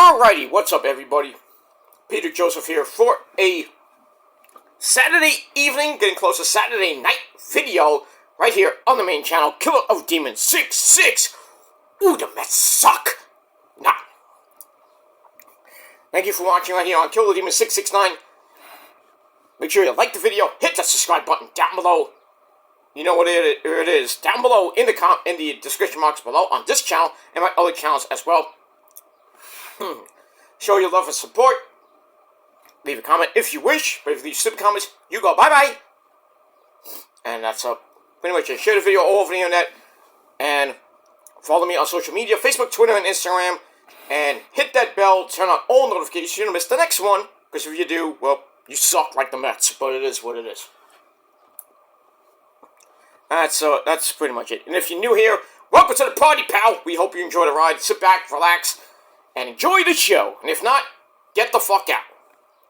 Alrighty, what's up everybody? Peter Joseph here for a Saturday evening, getting close to Saturday night video right here on the main channel, Killer of Demons 66. Ooh, the Mets suck! Nah. Thank you for watching right here on Killer of Demons 669. Make sure you like the video, hit that subscribe button down below. You know what it is, down below in the description box below on this channel and my other channels as well. Show your love and support. Leave a comment if you wish, but if you leave stupid comments, you go bye-bye. And that's pretty much it. Share the video all over the internet. And follow me on social media, Facebook, Twitter, and Instagram. And hit that bell, turn on all notifications so you don't miss the next one. Because if you do, well, you suck like the Mets. But it is what it is. That's pretty much it. And if you're new here, welcome to the party, pal. We hope you enjoy the ride. Sit back, relax, and enjoy the show. And if not, get the fuck out.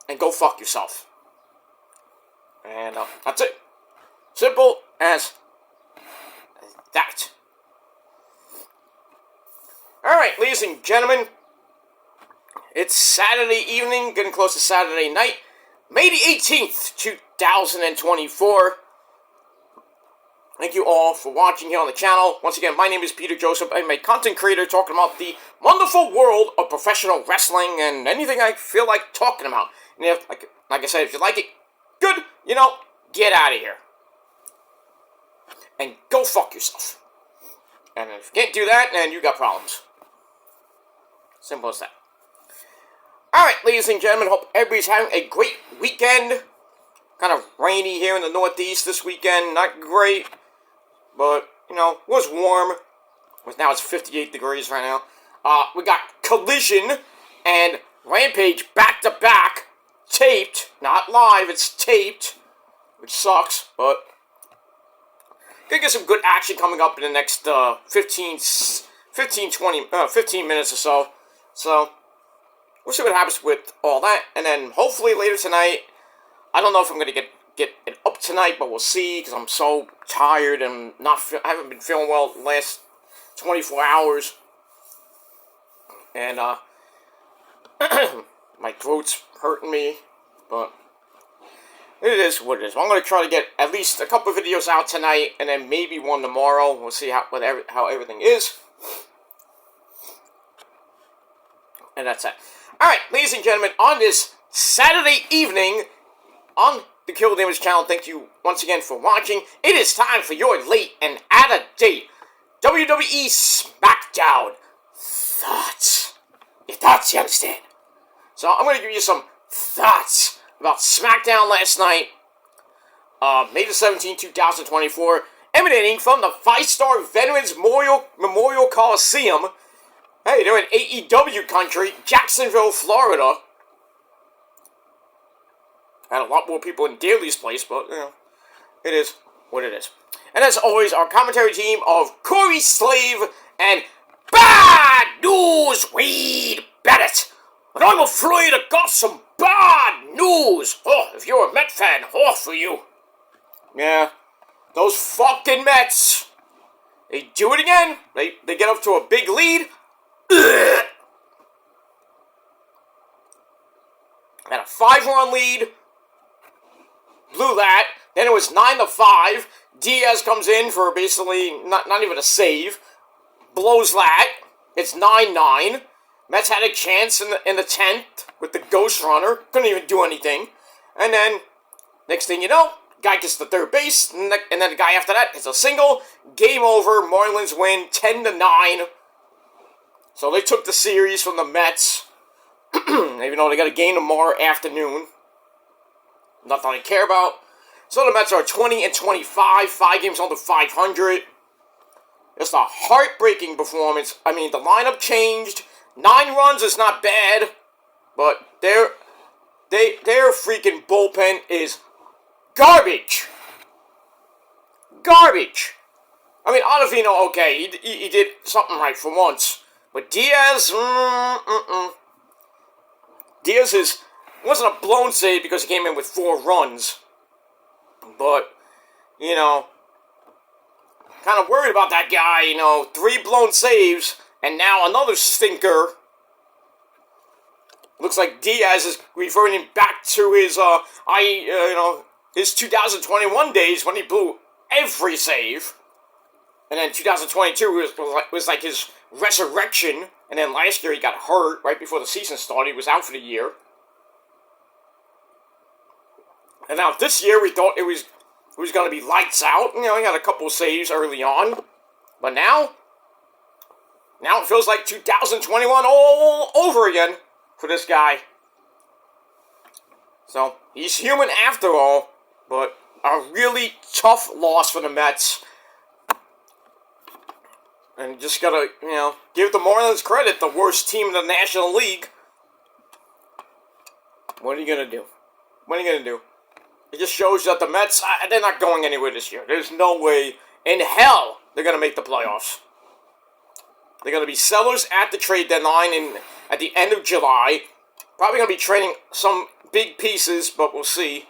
And go fuck yourself. And that's it. Simple as that. Alright, ladies and gentlemen. It's Saturday evening, getting close to Saturday night. May the 18th, 2024. Thank you all for watching here on the channel. Once again, my name is Peter Joseph. I'm a content creator talking about the wonderful world of professional wrestling and anything I feel like talking about. And if, like I said, if you like it, good, get out of here. And go fuck yourself. And if you can't do that, then you got problems. Simple as that. Alright, ladies and gentlemen, hope everybody's having a great weekend. Kind of rainy here in the Northeast this weekend. Not great. But, it was warm. Now it's 58 degrees right now. We got Collision and Rampage back-to-back. Taped. Not live, it's taped. Which sucks, but gonna get some good action coming up in the next 15 minutes or so. So, we'll see what happens with all that. And then, hopefully later tonight, I don't know if I'm going to get it up tonight, but we'll see, because I'm so tired and I haven't been feeling well the last 24 hours. And, my throat's hurting me, but it is what it is. I'm going to try to get at least a couple of videos out tonight, and then maybe one tomorrow. We'll see how everything is. And that's it. Alright, ladies and gentlemen, on this Saturday evening, on the Kill Damage channel, thank you once again for watching. It is time for your late and out-of-date WWE Smackdown thoughts. Your thoughts, you understand? So I'm going to give you some thoughts about Smackdown last night, May the 17th, 2024, emanating from the 5-Star Veterans Memorial Coliseum. Hey, they're in AEW country, Jacksonville, Florida. Had a lot more people in Daly's place, but, it is what it is. And as always, our commentary team of Corey Slave and Bad News Wade Bennett. And I'm afraid I got some bad news. Oh, if you're a Met fan, for you. Yeah, those fucking Mets. They do it again. They get up to a big lead. Had a 5-run lead. Blew that. Then it was 9-5. Diaz comes in for basically not even a save. Blows that. It's 9-9. Mets had a chance in the 10th with the Ghost Runner. Couldn't even do anything. And then, next thing you know, guy gets to third base. And then the guy after that hits a single. Game over. Marlins win 10-9. So they took the series from the Mets. Even though they got a game tomorrow afternoon. Nothing I care about. So the Mets are 20-25. 5 games under 500. It's a heartbreaking performance. I mean, the lineup changed. 9 runs is not bad. But their freaking bullpen is garbage. Garbage. I mean, Ottavino, okay, he did something right for once. But Diaz, Diaz wasn't a blown save because he came in with 4 runs. But, kind of worried about that guy, 3 blown saves, and now another stinker. Looks like Diaz is reverting back to his 2021 days when he blew every save. And then 2022 was like his resurrection. And then last year he got hurt right before the season started. He was out for the year. And now this year we thought it was going to be lights out. He had a couple saves early on. But now it feels like 2021 all over again for this guy. So, he's human after all, but a really tough loss for the Mets. And you just gotta, give the Marlins credit, the worst team in the National League. What are you gonna do? It just shows that the Mets, they're not going anywhere this year. There's no way in hell they're gonna make the playoffs. They're gonna be sellers at the trade deadline at the end of July. Probably gonna be trading some big pieces, but we'll see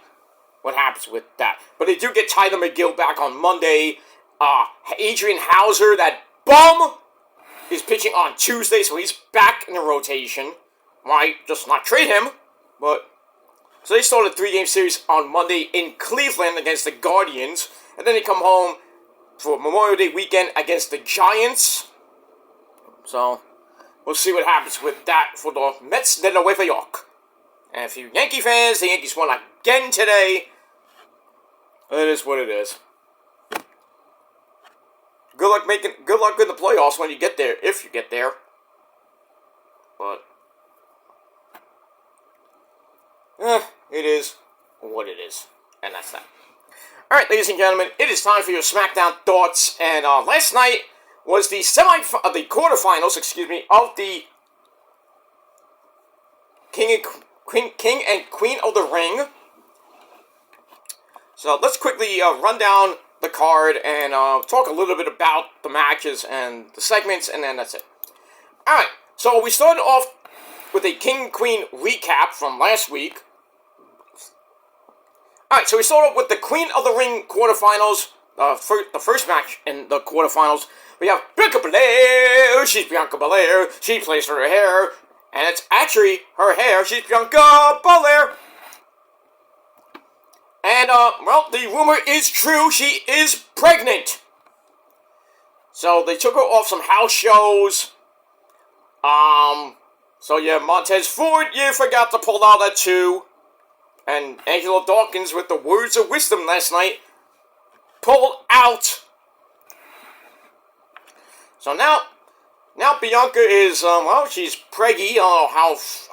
what happens with that. But they do get Tyler McGill back on Monday. Adrian Hauser, that bum, is pitching on Tuesday, so he's back in the rotation. Might just not trade him, but... So they started a 3-game series on Monday in Cleveland against the Guardians, and then they come home for Memorial Day weekend against the Giants. So, we'll see what happens with that for the Mets de Nueva York. And if you Yankee fans, the Yankees won again today. It is what it is. Good luck in the playoffs when you get there, if you get there. But it is what it is, and that's that. All right, ladies and gentlemen, it is time for your Smackdown thoughts. And last night was the quarterfinals, of the King and Queen of the Ring. So let's quickly run down the card and talk a little bit about the matches and the segments, and then that's it. Alright, so we started off with a King-Queen recap from last week. Alright, so we started off with the Queen of the Ring quarterfinals, the first match in the quarterfinals. We have Bianca Belair. She's Bianca Belair. She plays her hair, and it's actually her hair. She's Bianca Belair. And, the rumor is true. She is pregnant. So, they took her off some house shows. So yeah, Montez Ford, you forgot to pull out that too. And Angela Dawkins, with the words of wisdom last night, pulled out. So now Bianca is, she's preggy. I don't know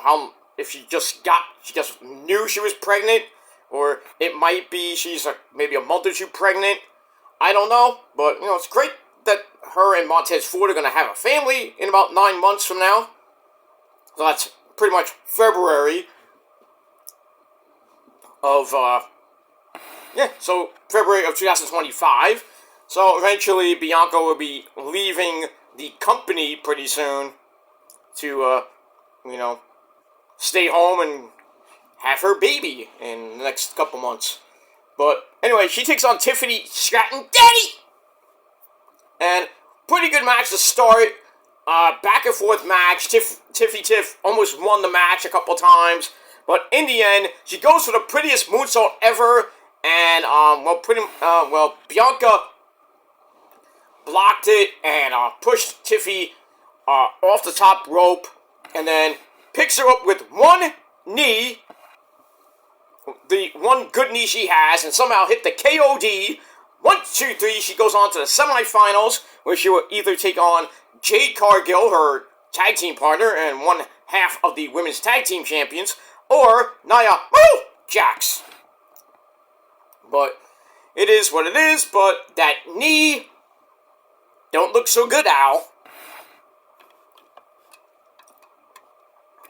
how, if she just knew she was pregnant. Or it might be she's maybe a month or two pregnant. I don't know. But, it's great that her and Montez Ford are going to have a family in about 9 months from now. So that's pretty much February of, February of 2025. So eventually Bianca will be leaving the company pretty soon to, stay home and have her baby in the next couple months. But anyway, she takes on Tiffany Stratton. Daddy! And pretty good match to start. Back and forth match. Tiff almost won the match a couple times. But in the end, she goes for the prettiest moonsault ever. And, Bianca blocked it and pushed Tiffy off the top rope. And then picks her up with one knee. The one good knee she has, and somehow hit the KOD. 1, 2, 3, she goes on to the semifinals, where she will either take on Jade Cargill, her tag team partner, and one half of the women's tag team champions, or Nia Jax. But it is what it is, but that knee don't look so good, Al.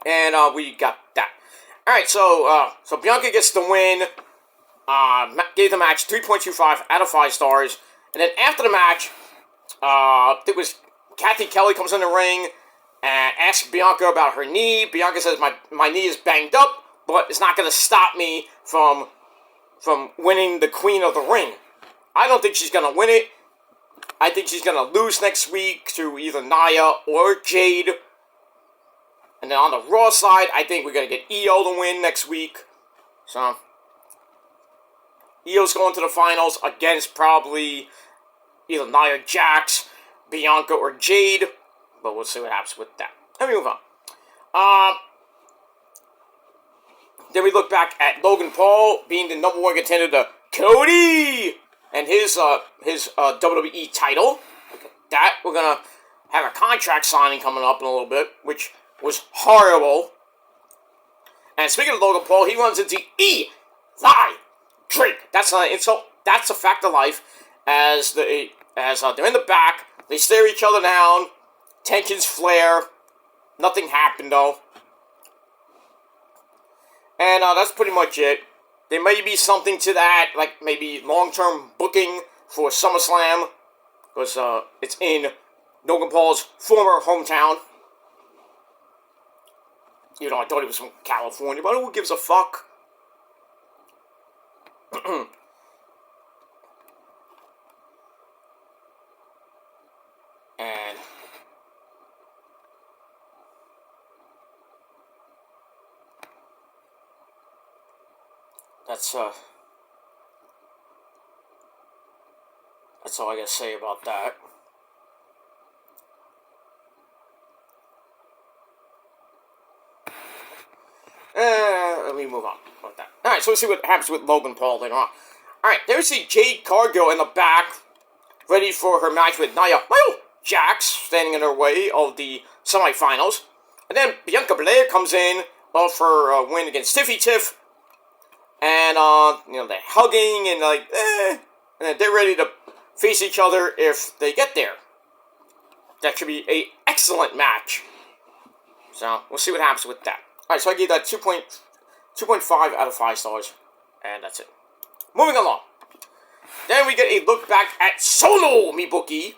And we got that. Alright, so Bianca gets the win, gave the match 3.25 out of 5 stars, and then after the match, it was Kathy Kelly comes in the ring and asks Bianca about her knee. Bianca says, my knee is banged up, but it's not going to stop me from winning the Queen of the Ring. I don't think she's going to win it. I think she's going to lose next week to either Nia or Jade. And then on the Raw side, I think we're going to get Io to win next week. So, Io's going to the finals against probably either Nia Jax, Bianca, or Jade. But we'll see what happens with that. Let me move on. Then we look back at Logan Paul being the number 1 contender to Cody and his WWE title. That we're gonna have a contract signing coming up in a little bit, which was horrible. And speaking of Logan Paul, he runs into Eli Drake. That's not an insult. That's a fact of life. As they're in the back, they stare each other down. Tensions flare. Nothing happened though. And that's pretty much it. There may be something to that, like maybe long-term booking for SummerSlam, because it's in Logan Paul's former hometown. You know, I thought he was from California, but who gives a fuck? And that's all I gotta say about that. Let me move on about that. Alright, so let's see what happens with Logan Paul later on. Alright, there's the Jade Cargill in the back, ready for her match with Nia Jax, standing in her way of the semifinals. And then Bianca Belair comes in off her win against Tiffy Tiff. And, they're hugging and and then they're ready to face each other if they get there. That should be an excellent match. So, we'll see what happens with that. Alright, so I gave that 2.5 out of 5 stars. And that's it. Moving along. Then we get a look back at Solo Mibuki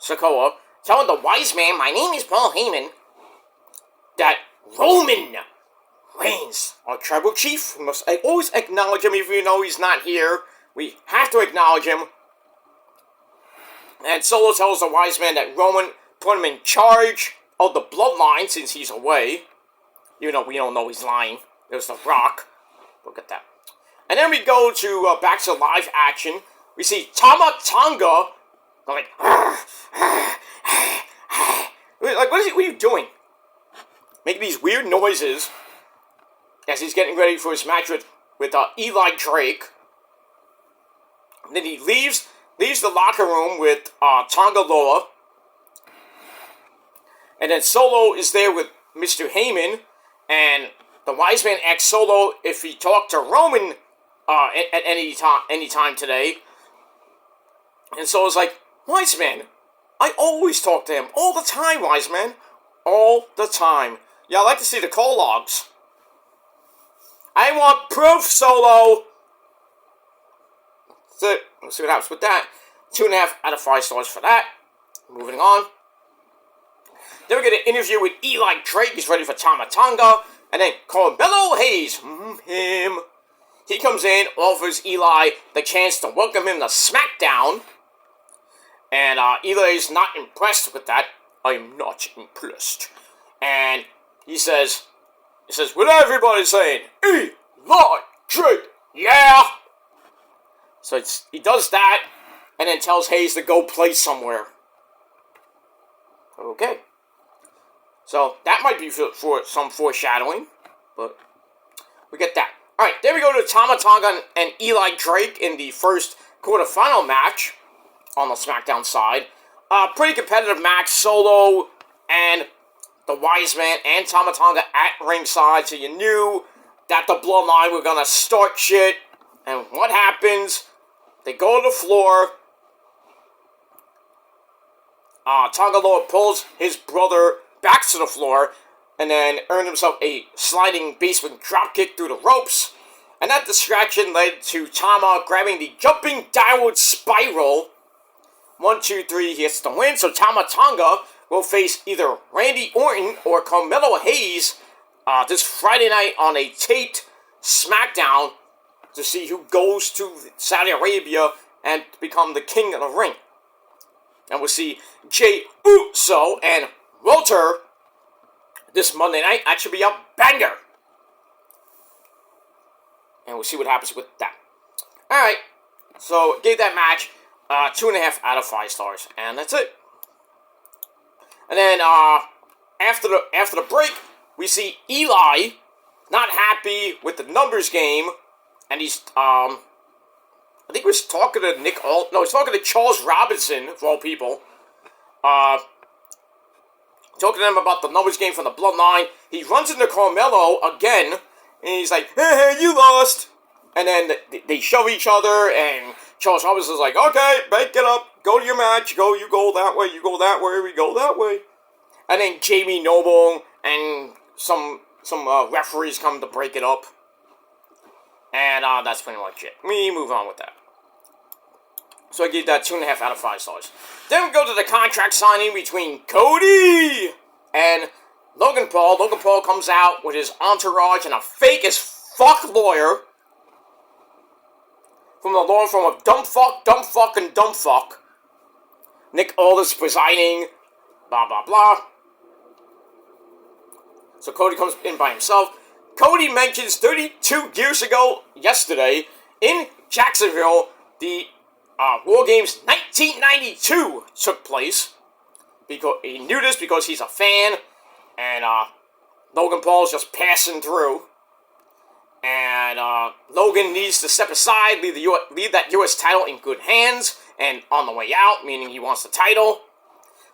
Sikoa telling the wise man, my name is Paul Heyman, that Roman Reigns, our tribal chief, we must always acknowledge him even though he's not here. We have to acknowledge him. And Solo tells the wise man that Roman put him in charge of the Bloodline since he's away. Even though we don't know he's lying. There's The Rock. Look at that. And then we go to back to live action. We see Tama Tonga like, like what are you doing? Making these weird noises as he's getting ready for his match with Eli Drake. And then he leaves the locker room with Tonga Loa. And then Solo is there with Mr. Heyman. And the wise man asks Solo if he talked to Roman at any time today. And Solo's like, wise man, I always talk to him. All the time, wise man. All the time. Yeah, I'd like to see the call logs. I want proof, Solo! That's it. Let's see what happens with that. 2.5 out of 5 stars for that. Moving on. Then we get an interview with Eli Drake. He's ready for Tama Tonga. And then Carmelo Hayes. Him. He comes in, offers Eli the chance to welcome him to Smackdown. And Eli's not impressed with that. I'm not impressed. And he says what everybody's saying. Eli Drake. Yeah. So he does that. And then tells Hayes to go play somewhere. Okay. So, that might be for some foreshadowing, but we get that. Alright, then we go to Tama Tonga and Eli Drake in the first quarterfinal match on the SmackDown side. Pretty competitive match, Solo and the Wise Man and Tama Tonga at ringside, so you knew that the Bloodline were gonna start shit. And what happens? They go to the floor. Tonga Loa pulls his brother back to the floor, and then earned himself a sliding basement dropkick through the ropes. And that distraction led to Tama grabbing the jumping downward spiral. 1, 2, 3, he gets the win. So Tama Tonga will face either Randy Orton or Carmelo Hayes this Friday night on a taped SmackDown to see who goes to Saudi Arabia and become the king of the ring. And we'll see Jey Uso and Walter this Monday night. That should be a banger. And we'll see what happens with that. Alright, so gave that match 2.5 out of 5 stars. And that's it. And then after the break, we see Eli not happy with the numbers game. And he's, I think he was talking to he's talking to Charles Robinson, of all people. Talking to them about the numbers game from the Bloodline. He runs into Carmelo again, and he's like, hey, you lost. And then they shove each other, and Charles Robinson's like, okay, get up, go to your match, you go that way, you go that way, we go that way. And then Jamie Noble and some referees come to break it up. And that's pretty much it. We move on with that. So I gave that 2.5 out of 5 stars. Then we go to the contract signing between Cody and Logan Paul. Logan Paul comes out with his entourage and a fake as fuck lawyer. From the law firm of dumb fuck, and dumb fuck. Nick Aldis presiding. Blah, blah, blah. So Cody comes in by himself. Cody mentions 32 years ago, yesterday, in Jacksonville, the War Games 1992 took place. Because he knew this because he's a fan, and Logan Paul's just passing through. And Logan needs to step aside, leave that U.S. title in good hands, and on the way out, meaning he wants the title.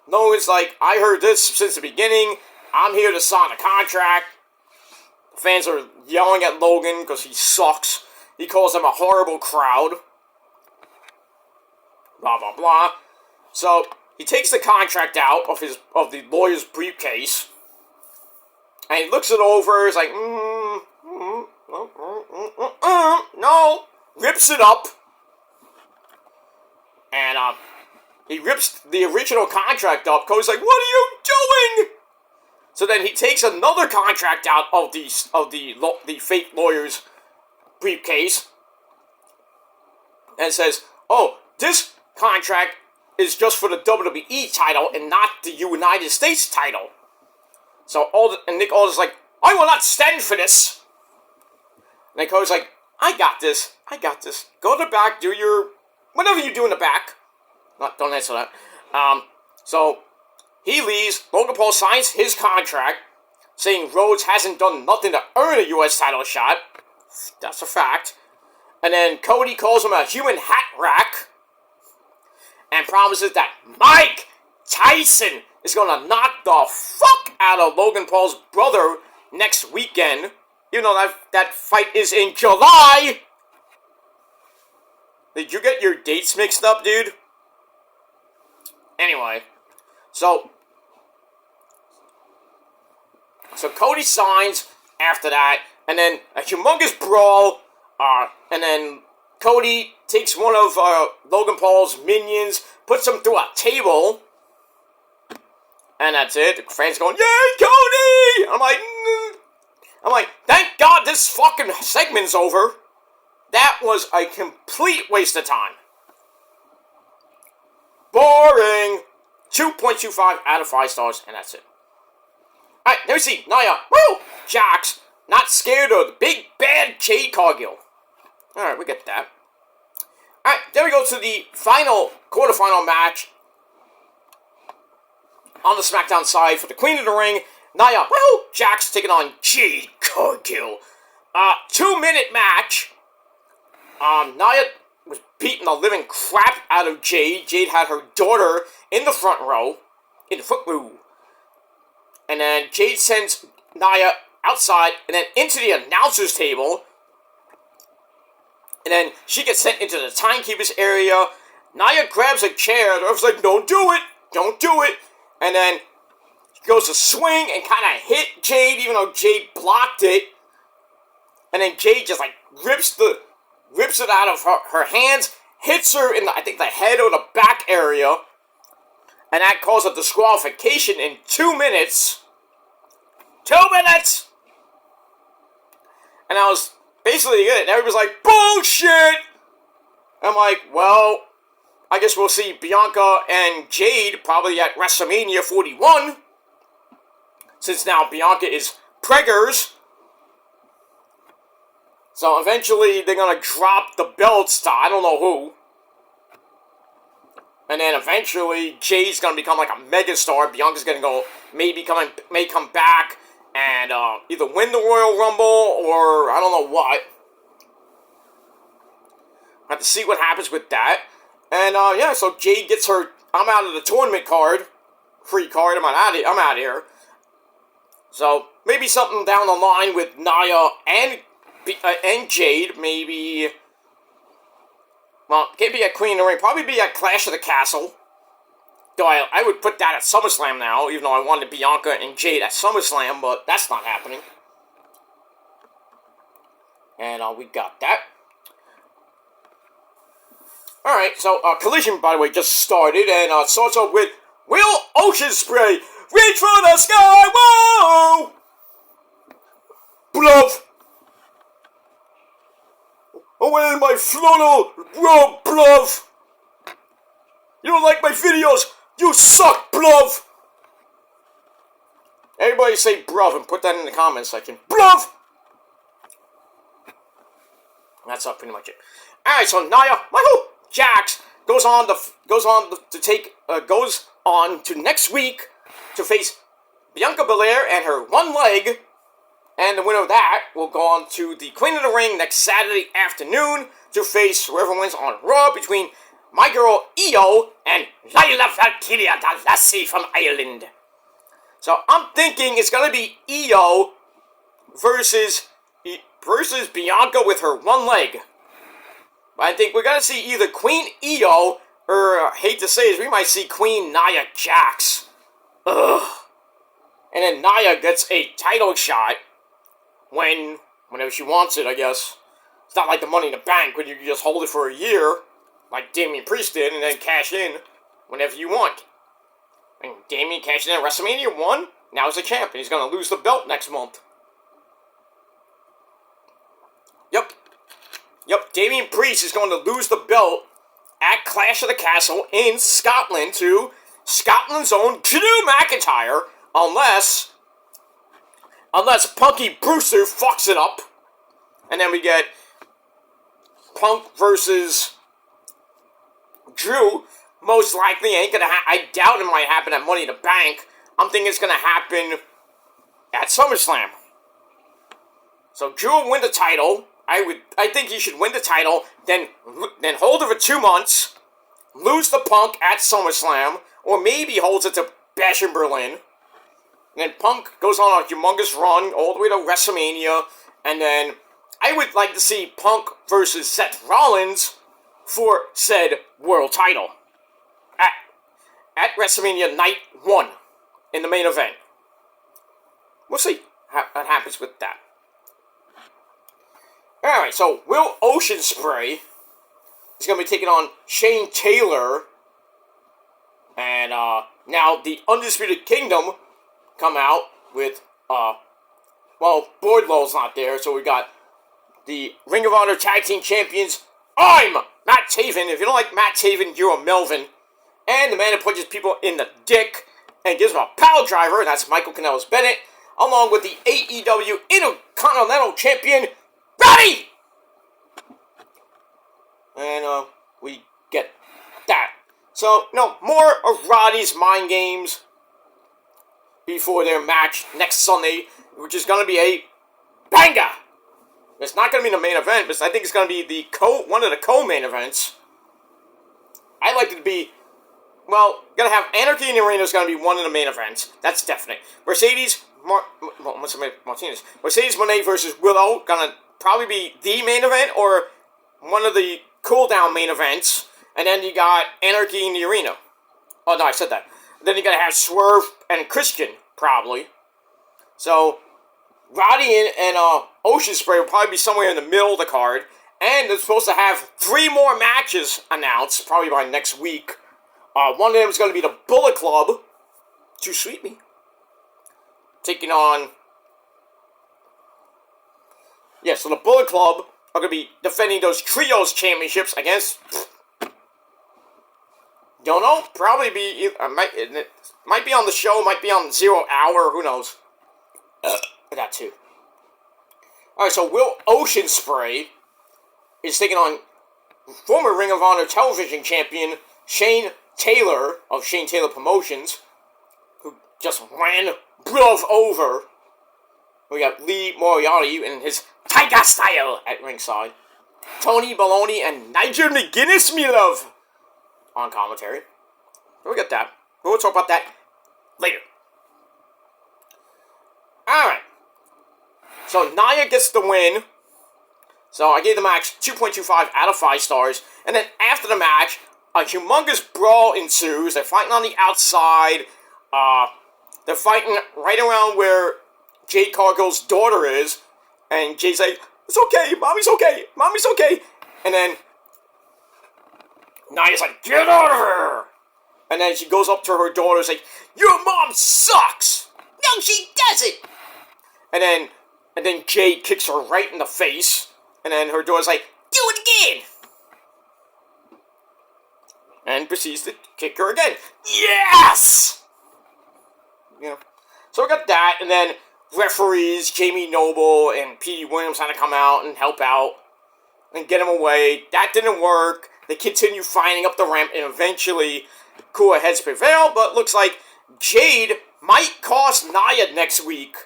Logan's like, I heard this since the beginning. I'm here to sign a contract. Fans are yelling at Logan because he sucks. He calls them a horrible crowd. Blah, blah, blah. So, he takes the contract out of the lawyer's briefcase. And he looks it over. He's like, no. Rips it up. And, he rips the original contract up. Cody's like, what are you doing? So then he takes another contract out of the fake lawyer's briefcase. And says, oh, this contract is just for the WWE title and not the United States title. So Nick Aldis is like, I will not stand for this. And then Cody's like, I got this. Go to the back, do your whatever you do in the back. Don't answer that. So he leaves. Logan Paul signs his contract, saying Rhodes hasn't done nothing to earn a U.S. title shot. That's a fact. And then Cody calls him a human hat rack. And promises that Mike Tyson is going to knock the fuck out of Logan Paul's brother next weekend. Even though that fight is in July. Did you get your dates mixed up, dude? Anyway. So Cody signs after that. And then a humongous brawl. And then Cody takes one of Logan Paul's minions, puts him through a table, and that's it. The fans going, yay, Cody! I'm like, thank God this fucking segment's over. That was a complete waste of time. Boring. 2.25 out of 5 stars, and that's it. Alright, there we see Nia, Jax, not scared of the big bad Jade Cargill. Alright, we get that. Alright, then we go to the quarterfinal match on the Smackdown side for the Queen of the Ring. Nia, Jax taking on Jade Cargill. 2-minute match. Nia was beating the living crap out of Jade. Jade had her daughter in the front row. And then Jade sends Nia outside and then into the announcer's table. And then she gets sent into the timekeeper's area. Nia grabs a chair. The ref's like, don't do it. And then she goes to swing and kind of hit Jade, even though Jade blocked it. And then Jade just like rips it out of her hands, hits her in the head or the back area. And that caused a disqualification in 2 minutes. 2 minutes! And that was basically it. And everybody's like, bullshit! I'm like, well, I guess we'll see Bianca and Jade probably at WrestleMania 41. since now Bianca is preggers. So eventually they're going to drop the belts to I don't know who. And then eventually Jay's going to become like a megastar. Bianca's going to go, may come back and either win the Royal Rumble or I don't know what. I have to see what happens with that. And yeah, so Jade gets her, I'm out of the tournament card. Free card, I'm out of here. So maybe something down the line with Nia and Jade, maybe. Well, can't be at Queen of the Ring. Probably be at Clash of the Castle. Though I would put that at SummerSlam now, even though I wanted Bianca and Jade at SummerSlam, but that's not happening. And we got that. Alright, so Collision, by the way, just started, and starts off with Will Ocean Spray. Reach for the sky, whoa! Bluff! I went in my flannel, whoa, bluff! You don't like my videos, you suck, bluff! Everybody say bluff and put that in the comments section. Bluff! That's pretty much it. Alright, so Nia, Michael Jax goes on to next week to face Bianca Belair and her one leg, and the winner of that will go on to the Queen of the Ring next Saturday afternoon to face whoever wins on Raw between my girl Io and Layla Valkyria, the lassie from Ireland. So I'm thinking it's gonna be Io versus Bianca with her one leg. But I think we're going to see either Queen Io, or, I hate to say it, we might see Queen Nia Jax. Ugh. And then Nia gets a title shot whenever she wants it, I guess. It's not like the Money in the Bank, where you can just hold it for a year, like Damian Priest did, and then cash in whenever you want. And Damian cashed in at WrestleMania 1, now he's a champ, and he's going to lose the belt next month. Yep, Damian Priest is going to lose the belt at Clash of the Castle in Scotland to Scotland's own Drew McIntyre, unless Punky Brewster fucks it up, and then we get Punk versus Drew. Most likely ain't gonna I doubt it might happen at Money in the Bank. I'm thinking it's gonna happen at SummerSlam. So Drew will win the title. I think he should win the title, then hold it for 2 months, lose the Punk at SummerSlam, or maybe holds it to Bash in Berlin. And then Punk goes on a humongous run all the way to WrestleMania, and then I would like to see Punk versus Seth Rollins for said world title at WrestleMania Night 1 in the main event. We'll see what happens with that. Alright, so Will Ocean Spray is going to be taking on Shane Taylor. And now the Undisputed Kingdom come out with, Wardlow's not there, so we got the Ring of Honor Tag Team Champions. I'm Matt Taven. If you don't like Matt Taven, you're a Melvin. And the man that punches people in the dick and gives them a power driver, and that's Michael Kanellis Bennett, along with the AEW Intercontinental Champion, Roddy! And, we get that. So, no, more of Roddy's mind games before their match next Sunday, which is going to be a banger. It's not going to be the main event, but I think it's going to be one of the co-main events. I'd like it to be, going to have Anarchy in the Arena is going to be one of the main events. That's definite. Mercedes Moné versus Willow, going to probably be the main event or one of the cool-down main events. And then you got Anarchy in the Arena. Oh, no, I said that. Then you got to have Swerve and Christian, probably. So, Roddy and Ocean Spray will probably be somewhere in the middle of the card. And they're supposed to have 3 more matches announced, probably by next week. One of them is going to be the Bullet Club. Too sweet me. Taking on... Yeah, so the Bullet Club are going to be defending those Trios Championships against... Don't know. Probably be... might be on the show, might be on 0 Hour, who knows. That too. Alright, so Will Ocean Spray is taking on former Ring of Honor television champion Shane Taylor of Shane Taylor Promotions, who just ran Bruv over. We got Lee Moriarty in his Tiger Style at ringside. Tony Baloney and Nigel McGuinness, me love, on commentary. We got that. We'll talk about that later. Alright. So Nia gets the win. So I gave the match 2.25 out of 5 stars. And then after the match, a humongous brawl ensues. They're fighting on the outside. They're fighting right around where Jade Cargill's daughter is. And Jade's like, it's okay, mommy's okay, mommy's okay. And then Nia's like, get out of here. And then she goes up to her daughter and is like, your mom sucks. No, she doesn't. And then Jade kicks her right in the face. And then her daughter's like, do it again. And proceeds to kick her again. Yes! You know. So we got that, and then referees Jamie Noble and P. Williams had to come out and help out and get him away. That didn't work. They continue fighting up the ramp, and eventually cooler heads prevail, but looks like Jade might cost Nia next week.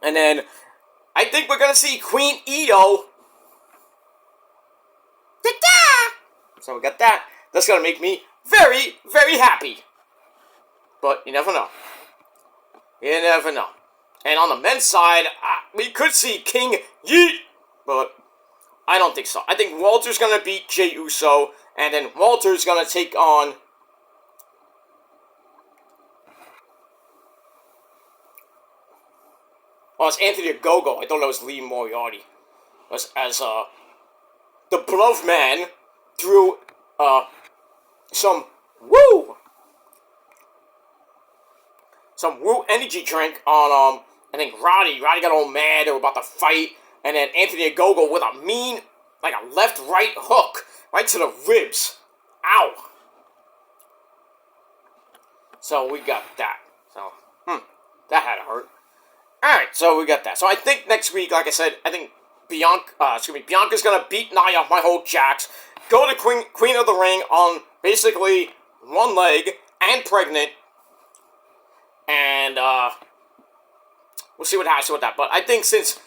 And then I think we're going to see Queen Io. Ta-da! So we got that. That's going to make me very, very happy. But you never know. You never know. And on the men's side, we could see King Yeet. But I don't think so. I think Walter's going to beat Jey Uso. And then Walter's going to take on... Oh, it's Anthony Ogogo. I thought that was Lee Moriarty. As the Glove Man threw some woo energy drink on I think Roddy. Roddy got all mad. They were about to fight, and then Anthony Ogogo with a mean, like a left-right hook right to the ribs. Ow. So we got that. So that had to hurt. Alright, so we got that. So I think next week, like I said, I think Bianca's gonna beat Nia my whole jacks, go to Queen of the Ring on basically one leg and pregnant, and we'll see what happens with that. But I think since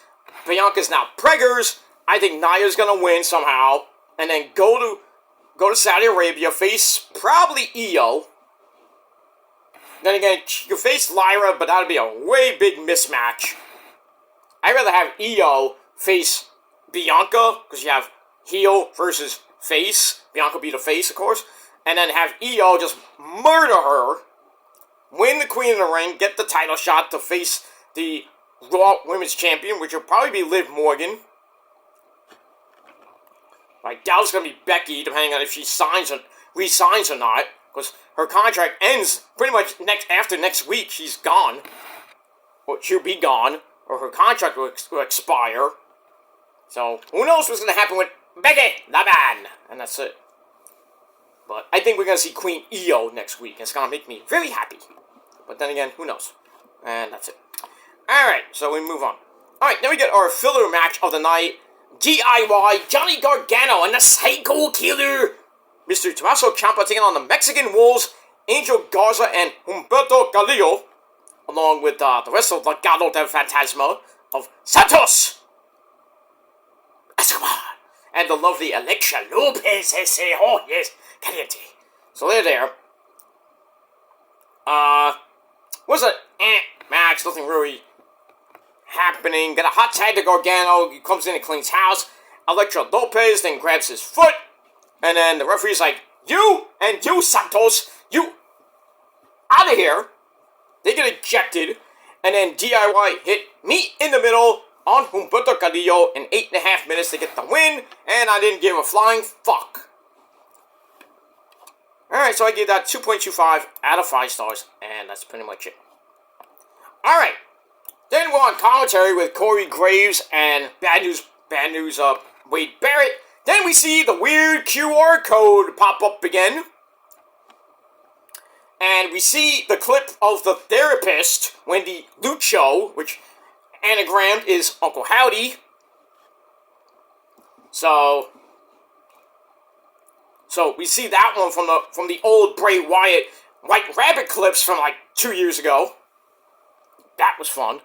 Bianca's now preggers, I think Nia's gonna win somehow, and then go to Saudi Arabia, face probably Io. Then again, she could face Lyra, but that would be a way big mismatch. I'd rather have Io face Bianca, because you have heel versus face. Bianca be the face, of course. And then have Io just murder her, win the Queen of the Ring, get the title shot to face the Raw Women's Champion, which will probably be Liv Morgan. I doubt it's going to be Becky, depending on if she resigns or not. Because her contract ends pretty much after next week. She's gone. Or she'll be gone. Or her contract will expire. So, who knows what's going to happen with Becky, the man. And that's it. But I think we're going to see Queen Io next week. It's going to make me very happy. But then again, who knows? And that's it. Alright, so we move on. Alright, then we get our filler match of the night. DIY, Johnny Gargano and the Psycho Killer. Mr. Tommaso Ciampa taking on the Mexican Wolves, Angel Garza and Humberto Carrillo, along with the rest of the Legado del Fantasma of Santos Escobar and the lovely Alexa Lopez. Oh, yes, caliente. So they're there. Was it match? Nothing really happening. Got a hot tag to Gargano. He comes in and cleans house. Alexa Lopez then grabs his foot. And then the referee's like, you and you, Santos, you out of here. They get ejected. And then DIY hit me in the middle on Humberto Carrillo in 8.5 minutes to get the win. And I didn't give a flying fuck. Alright, so I gave that 2.25 out of 5 stars. And that's pretty much it. Alright. Then we're on commentary with Corey Graves and Bad News Wade Barrett. Then we see the weird QR code pop up again. And And we see the clip of the therapist, Wendy Lucho, which anagrammed is Uncle Howdy. So we see that one from the old Bray Wyatt White Rabbit clips from like 2 years ago. That was fun.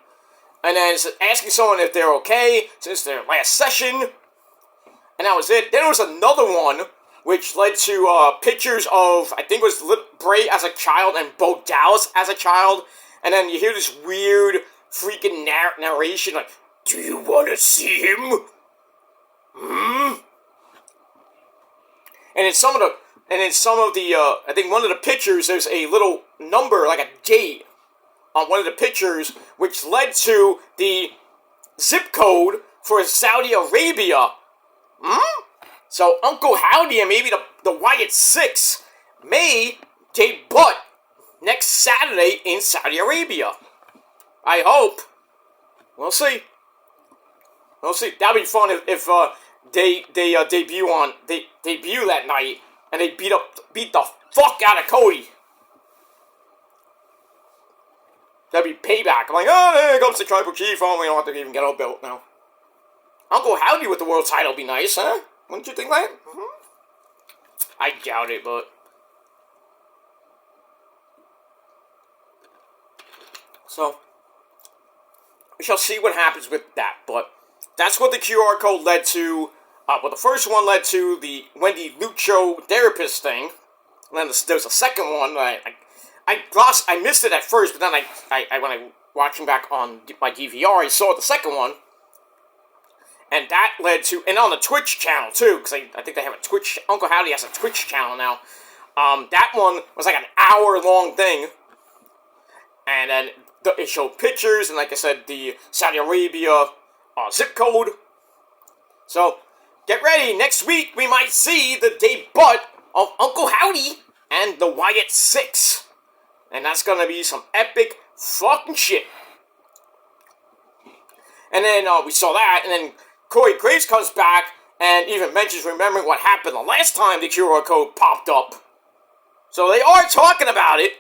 And then it's asking someone if they're okay since their last session. And that was it. Then there was another one which led to pictures of, I think it was Bray as a child and Bo Dallas as a child. And then you hear this weird freaking narration like, do you want to see him? And in some of the, I think one of the pictures, there's a little number, like a date, on one of the pictures, which led to the zip code for Saudi Arabia. So Uncle Howdy and maybe the Wyatt Six may debut next Saturday in Saudi Arabia. I hope. We'll see. We'll see. That'd be fun if they debut that night and they beat the fuck out of Cody. That'd be payback. I'm like, oh, there comes the Tribal Chief. Oh, we don't have to even get our belt now. Uncle Howdy with the world title would be nice, huh? Wouldn't you think that? I doubt it, but... So, we shall see what happens with that, but that's what the QR code led to. Well, the first one led to the Wendy Lucho therapist thing. And then there's a second one. I missed it at first, but then when I watching back on my DVR, I saw the second one. And that led to, and on the Twitch channel too, because I think they have a Twitch, Uncle Howdy has a Twitch channel now. That one was like an hour-long thing. And then it showed pictures, and like I said, the Saudi Arabia zip code. So, get ready, next week we might see the debut of Uncle Howdy and the Wyatt Six. And that's gonna be some epic fucking shit. And then we saw that, and then Corey Graves comes back and even mentions remembering what happened the last time the QR code popped up. So they are talking about it.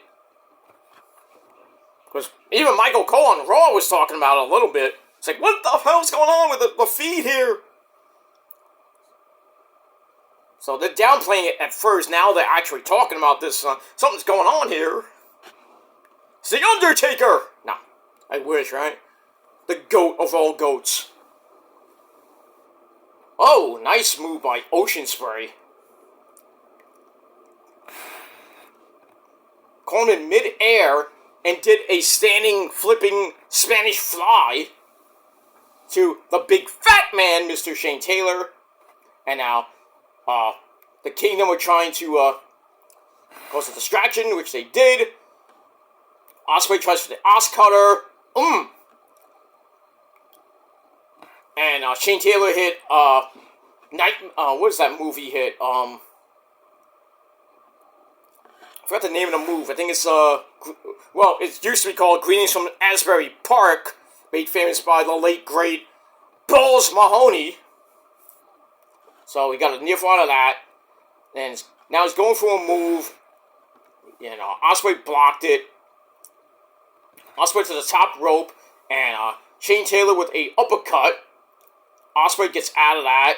Because even Michael Cole on Raw was talking about it a little bit. It's like, what the hell's going on with the feed here? So they're downplaying it at first. Now they're actually talking about this. Something's going on here. It's The Undertaker! No, I wish, right? The goat of all goats. Oh, nice move by Ocean Spray. Caught him in mid-air and did a standing, flipping Spanish fly to the big fat man, Mr. Shane Taylor. And now, the Kingdom were trying to cause a distraction, which they did. Ospreay tries for the Os Cutter. And Shane Taylor hit what is that movie hit? I forgot the name of the move. I think it's well, it used to be called Greetings from Asbury Park, made famous by the late great Balls Mahoney. So we got a near fall out of that, and now he's going for a move. You know, Ospreay blocked it. Ospreay to the top rope, and Shane Taylor with a uppercut. Ospreay gets out of that,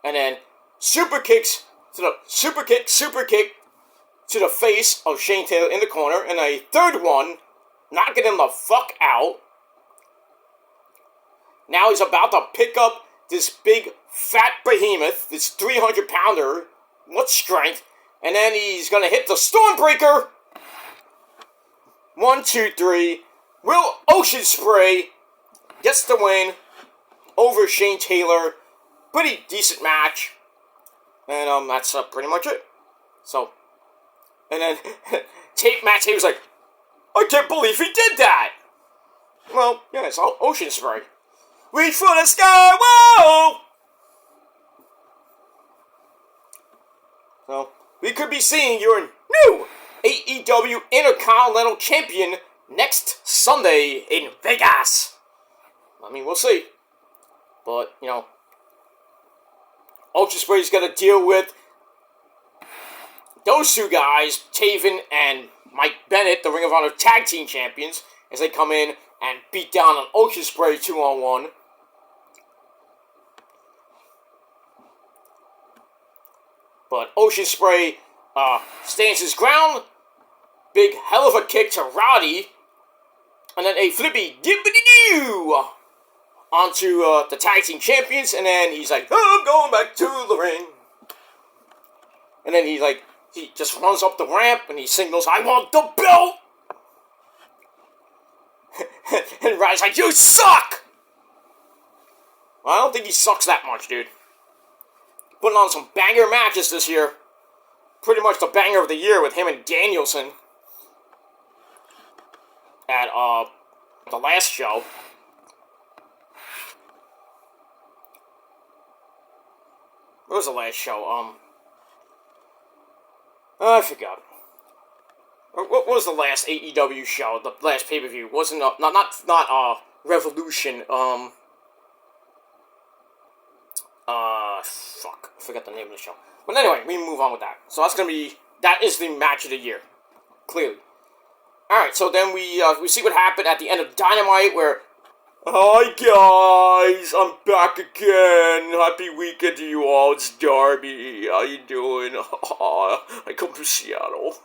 and then super kick to the face of Shane Taylor in the corner, and a third one, knocking him the fuck out. Now he's about to pick up this big fat behemoth, this 300-pounder, what strength, and then he's gonna hit the Stormbreaker. 1, 2, 3. Will Ocean Spray gets the win over Shane Taylor. Pretty decent match. And that's pretty much it. So, and then Matt Taylor's like, I can't believe he did that. Well, yeah, it's Ocean Spray. Reach for the sky, whoa! So, we could be seeing your new AEW Intercontinental Champion next Sunday in Vegas. I mean, we'll see. But, you know, Ocean Spray's got to deal with those two guys, Taven and Mike Bennett, the Ring of Honor Tag Team Champions, as they come in and beat down on Ocean Spray 2-on-1. But Ocean Spray stands his ground. Big hell of a kick to Roddy. And then a flippy dippity-doo onto the Tag Team Champions. And then he's like, oh, I'm going back to the ring. And then he just runs up the ramp and he signals, I want the belt! And Roddy's like, you suck! Well, I don't think he sucks that much, dude. Putting on some banger matches this year. Pretty much the banger of the year with him and Danielson. At, the last show. What was the last show? I forgot. What was the last AEW show? The last pay-per-view? Wasn't, not Revolution, fuck. I forgot the name of the show. But anyway, we move on with that. So that is the match of the year. Clearly. Alright, so then we see what happened at the end of Dynamite, where, hi guys, I'm back again. Happy weekend to you all. It's Darby. How you doing? I come from Seattle.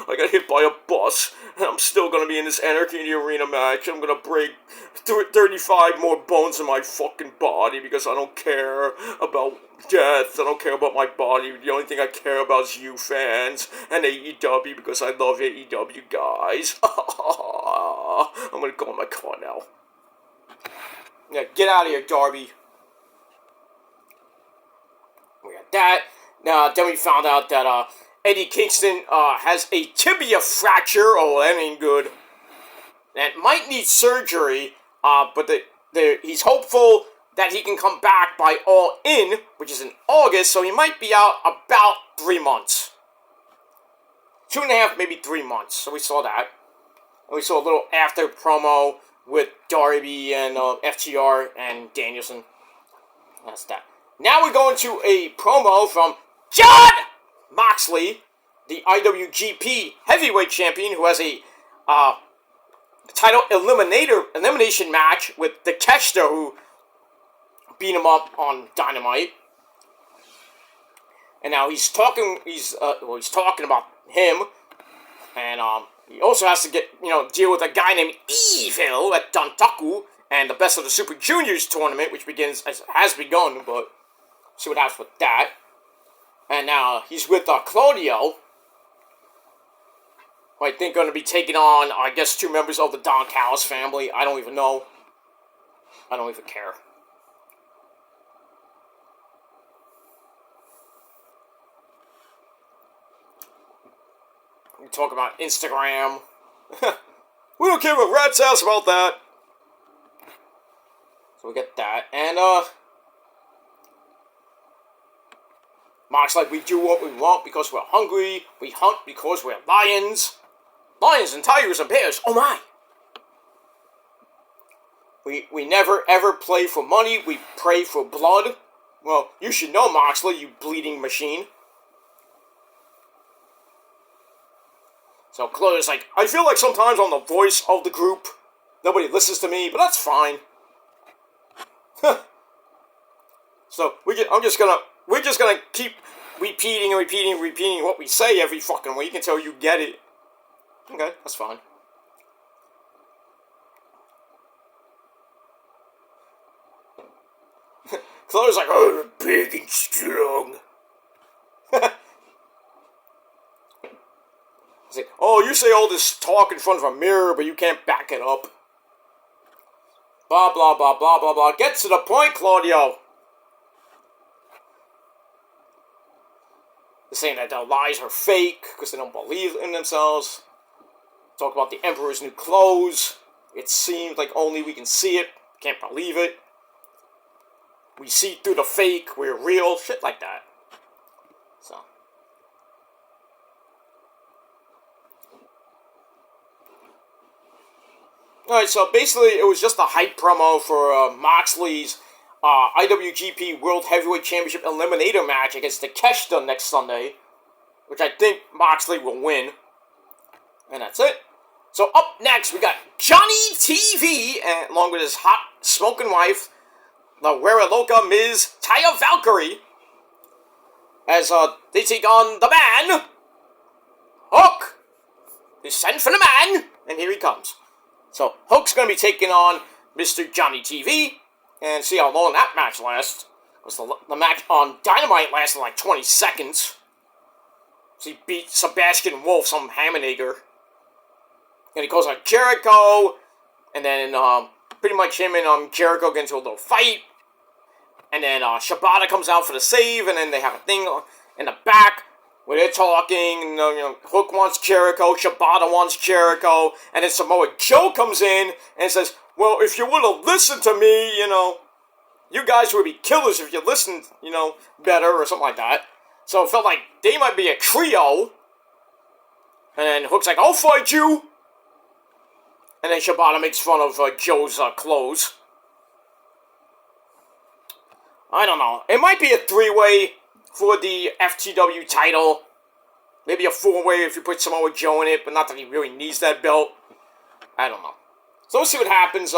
I got hit by a bus, and I'm still gonna be in this Anarchy in the Arena match. I'm gonna break 35 more bones in my fucking body because I don't care about death. I don't care about my body. The only thing I care about is you fans and AEW because I love AEW, guys. I'm gonna go in my car now. Yeah, get out of here, Darby. We got that. Now, then we found out that, Eddie Kingston, has a tibia fracture. Oh, that ain't good. And might need surgery, but he's hopeful that he can come back by All In, which is in August, so he might be out about 3 months. 2.5, maybe 3 months, so we saw that. And we saw a little after promo with Darby and FTR and Danielson. That's that. Now we're going to a promo from Jon Moxley, the IWGP Heavyweight Champion, who has a title elimination match with Takeshita, who beat him up on Dynamite. And now he's talking about him, and he also has to deal with a guy named Evil at Dantaku and the Best of the Super Juniors tournament, which has begun, but see what happens with that. And now he's with Claudio, who I think going to be taking on, I guess, 2 members of the Don Callis family. I don't even know. I don't even care. We talk about Instagram. We don't care what Rat's ass about that. So we get that. And, Mark's like, we do what we want because we're hungry. We hunt because we're lions. Lions and tigers and bears. Oh my! We never ever play for money. We pray for blood. Well, you should know, Moxley, you bleeding machine. So Claudia's like, I feel like sometimes I'm the voice of the group. Nobody listens to me, but that's fine. So we're just gonna keep repeating what we say every fucking week until you get it. Okay, that's fine. Claudia's like, oh, big and strong. He's like, oh, you say all this talk in front of a mirror, but you can't back it up. Blah, blah, blah, blah, blah, blah. Get to the point, Claudio. They're saying that their lies are fake because they don't believe in themselves. Talk about the Emperor's new clothes. It seems like only we can see it. Can't believe it. We see through the fake. We're real. Shit like that. So. Alright, so basically it was just a hype promo for Moxley's IWGP World Heavyweight Championship Eliminator match against Takeshita next Sunday, which I think Moxley will win. And that's it. So up next, we got Johnny TV, and along with his hot, smoking wife, the Wera Loca Ms. Taya Valkyrie, as they take on the man, Hook. They sent for the man, and here he comes. So Hook's going to be taking on Mr. Johnny TV, and see how long that match lasts. Because the match on Dynamite lasted like 20 seconds. So he beat Sebastian Wolf, some Hammernager. And he goes on Jericho, and then pretty much him and Jericho get into a little fight. And then Shibata comes out for the save, and then they have a thing in the back where they're talking. Hook wants Jericho, Shibata wants Jericho, and then Samoa Joe comes in and says, well, if you would have listened to me, you guys would be killers if you listened, better, or something like that. So it felt like they might be a trio. And then Hook's like, I'll fight you. And then Shibata makes fun of Joe's clothes. I don't know. It might be a 3-way for the FTW title. Maybe a 4-way if you put Samoa Joe in it, but not that he really needs that belt. I don't know. So we'll see what happens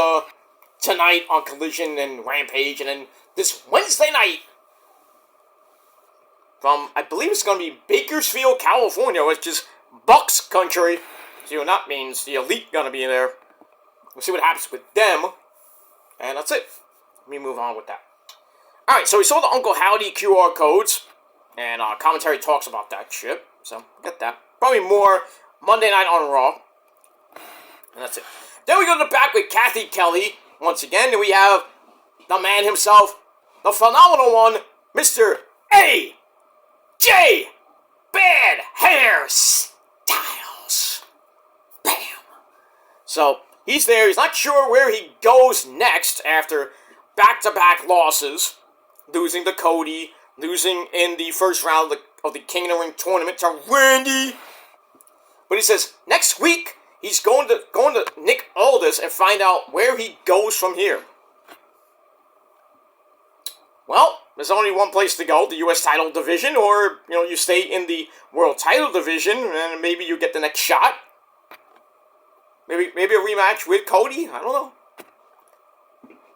tonight on Collision and Rampage, and then this Wednesday night from, I believe it's going to be Bakersfield, California, which is Bucks country. See what that means. The Elite going to be there. We'll see what happens with them. And that's it. Let me move on with that. Alright, so we saw the Uncle Howdy QR codes. And commentary talks about that shit. So, get that. Probably more Monday night on Raw. And that's it. Then we go to the back with Kathy Kelly. Once again, and we have the man himself, the phenomenal one, Mr. A.J. Bad Hair Styles. Bam. So, he's there. He's not sure where he goes next after back-to-back losses. Losing to Cody, losing in the first round of the King of the Ring tournament to Randy. But he says, next week, he's going to Nick Aldis and find out where he goes from here. Well, there's only one place to go, the U.S. title division, or, you stay in the world title division, and maybe you get the next shot. Maybe a rematch with Cody? I don't know.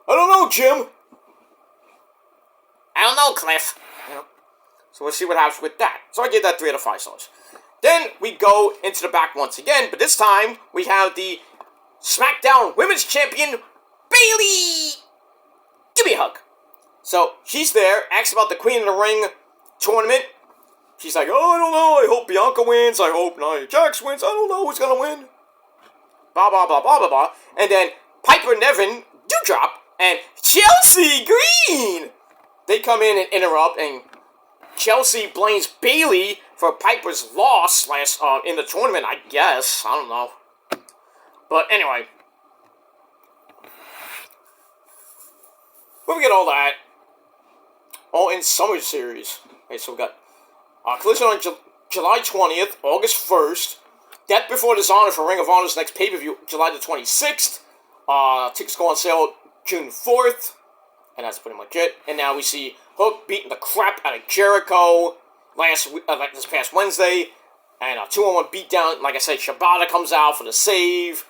I don't know, Jim. I don't know, Cliff. So we'll see what happens with that. So I gave that 3 out of 5 stars. Then we go into the back once again, but this time we have the Smackdown Women's Champion, Bayley. Give me a hug. So she's there, asks about the Queen of the Ring tournament. She's like, oh, I don't know. I hope Bianca wins. I hope Nia Jax wins. I don't know who's going to win. Blah, blah, blah, blah, blah, blah. And then Piper Niven, Dewdrop, and Chelsea Green. They come in and interrupt, and Chelsea blames Bayley for Piper's loss in the tournament, I guess. I don't know. But anyway. But we get all that. All in Summer Series. Okay, so we got Collision on July 20th, August 1st. Death Before Dishonor for Ring of Honor's next pay-per-view, July the 26th. Tickets go on sale June 4th. And that's pretty much it. And now we see Hook beating the crap out of Jericho this past Wednesday. And a 2-on-1 beatdown. Like I said, Shibata comes out for the save.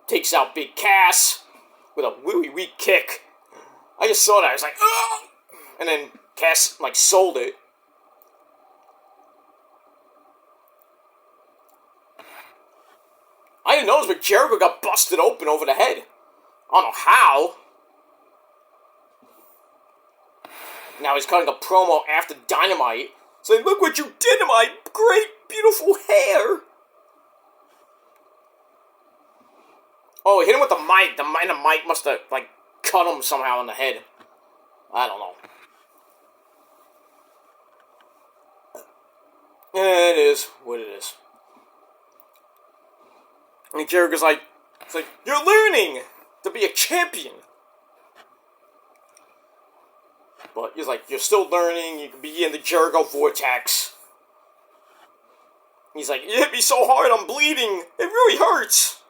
Takes out Big Cass with a really weak kick. I just saw that. I was like, ugh! And then Cass, sold it. I didn't notice, but Jericho got busted open over the head. I don't know how. Now he's cutting a promo after Dynamite, saying, look what you did to my great, beautiful hair. Oh, he hit him with the mic. The mic must have, cut him somehow in the head. I don't know. It is what it is. And Jericho's like, you're learning to be a champion. But he's like, you're still learning. You can be in the Jericho vortex. He's like, you hit me so hard, I'm bleeding. It really hurts.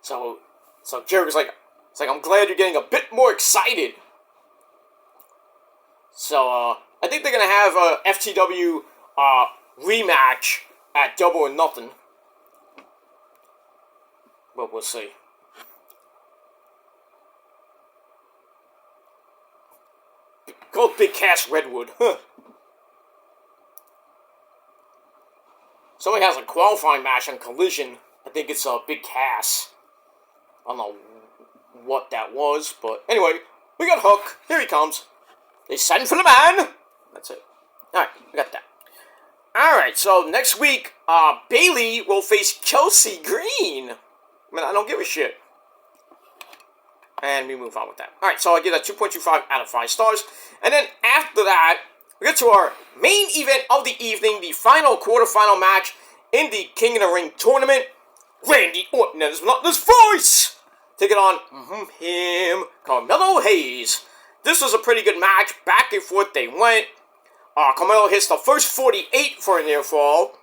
So Jericho's like, I'm glad you're getting a bit more excited. So, I think they're going to have FTW rematch at Double or Nothing. But we'll see. Called Big Cass Redwood. Huh. Somebody has a qualifying match on Collision. I think it's Big Cass. I don't know what that was, but anyway, we got Hook. Here he comes. They send for the man. That's it. Alright, we got that. Alright, so next week, Bayley will face Chelsea Green. I mean, I don't give a shit. And we move on with that. Alright, so I give that 2.25 out of 5 stars. And then after that, we get to our main event of the evening, the final quarterfinal match in the King of the Ring tournament. Randy Orton and his monotonous voice taking on him, Carmelo Hayes. This was a pretty good match. Back and forth they went. Carmelo hits the first 48 for a near fall.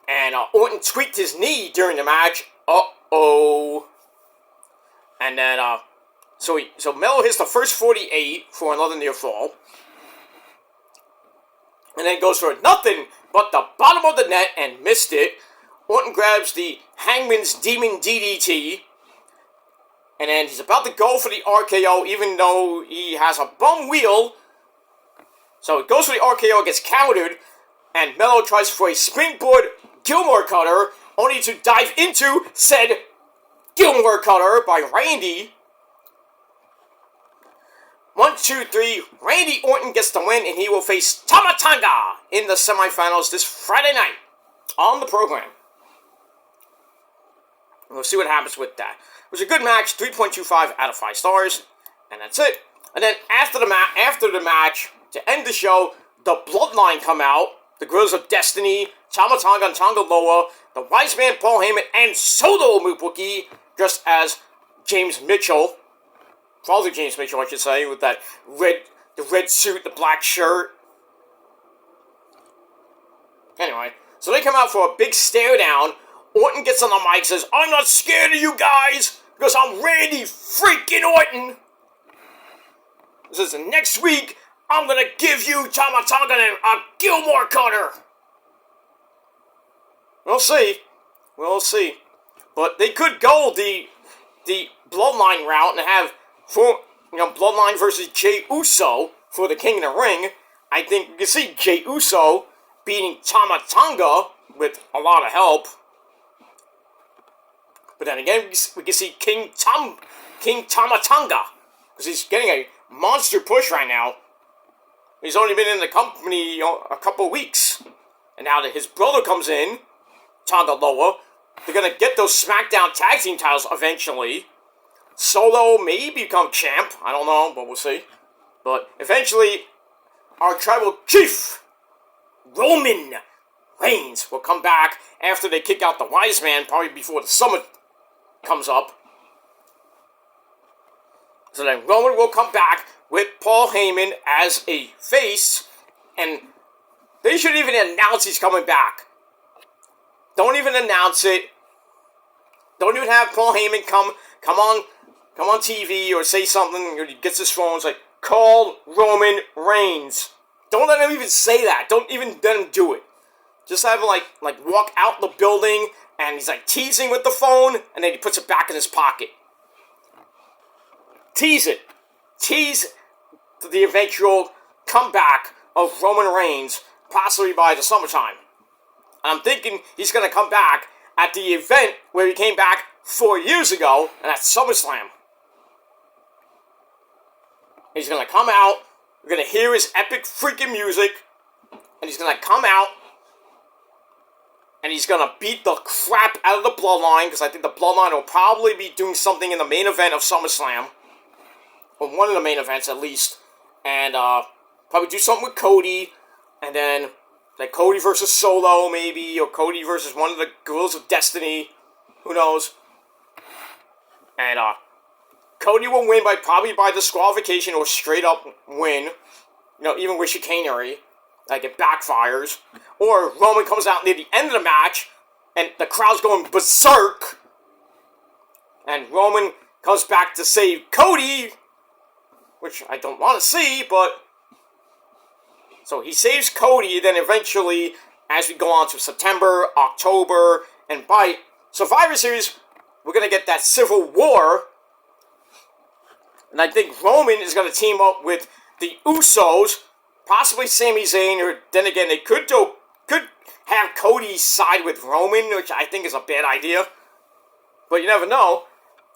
And Orton tweaked his knee during the match. Uh-oh. And then, so Melo hits the first 48 for another near fall. And then goes for nothing but the bottom of the net and missed it. Orton grabs the Hangman's Demon DDT. And then he's about to go for the RKO, even though he has a bum wheel. So it goes for the RKO, gets countered. And Melo tries for a springboard Gilmore cutter, only to dive into said Gilmore cutter by Randy. 1, 2, 3. Randy Orton gets the win, and he will face Tama Tonga in the semifinals this Friday night on the program. We'll see what happens with that. It was a good match, 3.25 out of 5 stars, and that's it. And then after the match, to end the show, the Bloodline come out, the Guerrillas of Destiny, Tama Tonga and Tonga Loa, the Wise Man Paul Heyman, and Solo Mupookie, dressed as James Mitchell. Father James Mitchell, I should say, with that the red suit, the black shirt. Anyway, so they come out for a big stare down. Orton gets on the mic and says, "I'm not scared of you guys, because I'm Randy freaking Orton." He says, "Next week, I'm gonna give you Tama Tonga and a Gilmore cutter." We'll see. We'll see. But they could go the Bloodline route and have Bloodline versus Jey Uso for the King of the Ring. I think you can see Jey Uso beating Tama Tonga with a lot of help. But then again, we can see King Tama Tonga, because he's getting a monster push right now. He's only been in the company a couple weeks. And now that his brother comes in, Tonga Loa, they're going to get those Smackdown tag team titles eventually. Solo may become champ. I don't know, but we'll see. But eventually, our tribal chief, Roman Reigns, will come back after they kick out the Wise Man, probably before the Summit comes up. So then Roman will come back with Paul Heyman as a face, and they should even announce he's coming back. Don't even announce it. Don't even have Paul Heyman come on TV or say something, or he gets his phone, it's like, "Call Roman Reigns." Don't let him even say that. Don't even let him do it. Just have him like walk out the building, and he's like teasing with the phone, and then he puts it back in his pocket. Tease it. Tease the eventual comeback of Roman Reigns, possibly by the summertime. And I'm thinking he's going to come back at the event where he came back 4 years ago, and that's SummerSlam. He's going to come out, we're going to hear his epic freaking music, and he's going to come out, and he's going to beat the crap out of the Bloodline, because I think the Bloodline will probably be doing something in the main event of SummerSlam, or one of the main events at least, and probably do something with Cody, and then like Cody versus Solo maybe, or Cody versus one of the Guerrillas of Destiny, who knows, and Cody will win probably by disqualification or straight up win, even with chicanery, like it backfires, or Roman comes out near the end of the match, and the crowd's going berserk, and Roman comes back to save Cody, which I don't want to see, but So he saves Cody, then eventually, as we go on to September, October, and by Survivor Series, we're going to get that Civil War. And I think Roman is going to team up with the Usos, possibly Sami Zayn, or then again, they could have Cody side with Roman, which I think is a bad idea. But you never know.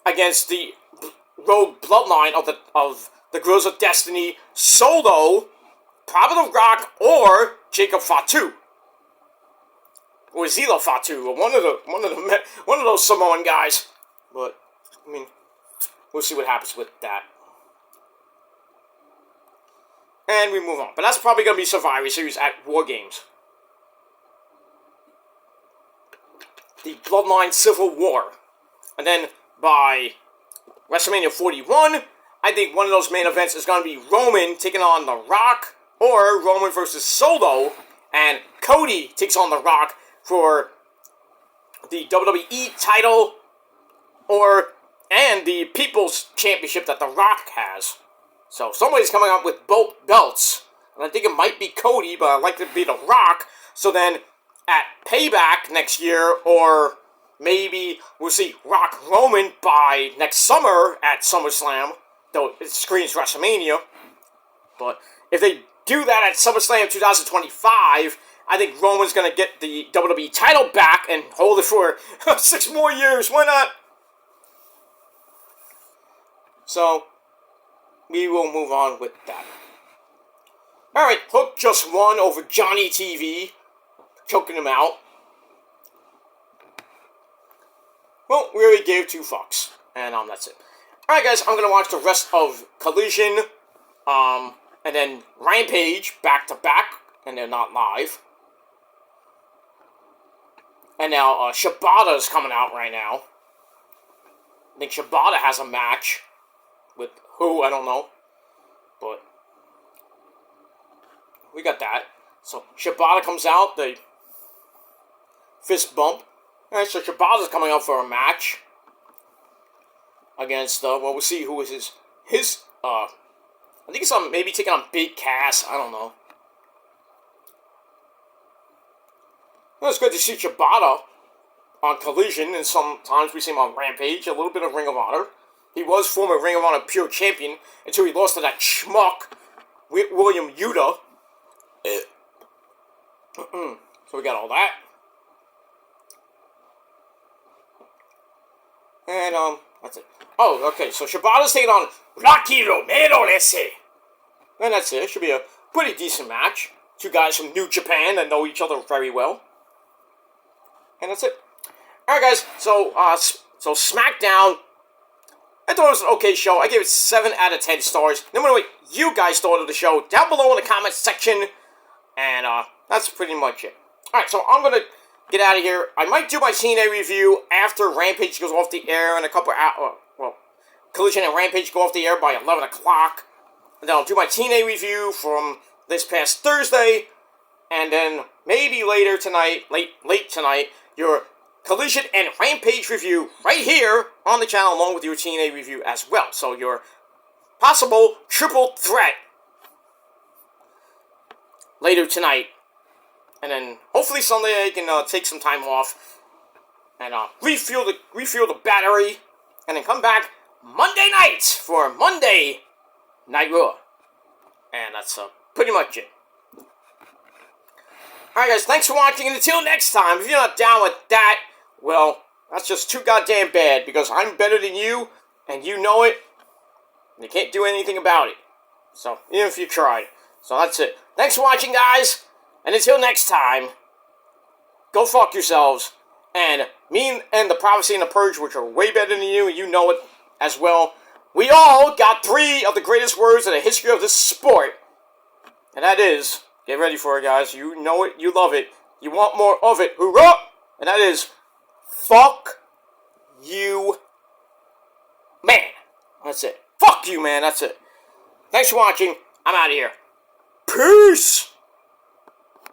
Against the Rogue Bloodline of the Girls of Destiny, Solo, Prophet of Rock, or Jacob Fatu, or Zila Fatu, or one of those Samoan guys. But I mean, we'll see what happens with that. And we move on. But that's probably going to be Survivor Series at War Games. The Bloodline Civil War. And then by WrestleMania 41, I think one of those main events is going to be Roman taking on The Rock, or Roman versus Solo, and Cody takes on The Rock for the WWE title, and the People's Championship that The Rock has. So somebody's coming up with both belts, and I think it might be Cody, but I'd like it to be The Rock. So then at Payback next year, or maybe we'll see Rock Roman by next summer at SummerSlam, though it screams WrestleMania. But if they do that at SummerSlam 2025, I think Roman's going to get the WWE title back and hold it for 6 more years. Why not? So, we will move on with that. Alright, Hook just won over Johnny TV, choking him out. Well, we already gave 2 fucks, and that's it. Alright guys, I'm going to watch the rest of Collision, and then Rampage, back to back, and they're not live. And now, Shibata's coming out right now. I think Shibata has a match with who, I don't know. But we got that. So Shibata comes out, the fist bump. Alright, so Shibata's coming out for a match against, well, we'll see who is his I think it's maybe taking on Big Cass, I don't know. Well, it's good to see Shibata on Collision, and sometimes we see him on Rampage, a little bit of Ring of Honor. He was former Ring of Honor Pure Champion until he lost to that schmuck, William Yuta. So we got all that. And, that's it. Oh, okay, so Shibata's taking on Rocky Romero, let's say. And that's it. Should be a pretty decent match. 2 guys from New Japan that know each other very well. And that's it. Alright, guys, so Smackdown, I thought it was an okay show. I gave it 7 out of 10 stars. Let me know what you guys thought of the show down below in the comments section. And, that's pretty much it. Alright, so I'm gonna get out of here. I might do my TNA review after Rampage goes off the air in a couple hours. Well, Collision and Rampage go off the air by 11 o'clock. And then I'll do my TNA review from this past Thursday. And then maybe later tonight, late tonight, your Collision and Rampage review right here on the channel, along with your TNA review as well. So your possible triple threat later tonight. And then hopefully Sunday I can take some time off and refuel the battery, and then come back Monday night for Monday Night Raw. And that's pretty much it. Alright guys, thanks for watching, and until next time, if you're not down with that, well, that's just too goddamn bad, because I'm better than you, and you know it, and you can't do anything about it. So, even if you tried. So that's it. Thanks for watching, guys, and until next time, go fuck yourselves, and me and the Prophecy and the Purge, which are way better than you, and you know it as well, we all got 3 of the greatest words in the history of this sport, and that is, get ready for it, guys, you know it, you love it, you want more of it, hoorah, and that is, fuck you, man. That's it. Fuck you, man, that's it. Thanks for watching, I'm out of here. Peace!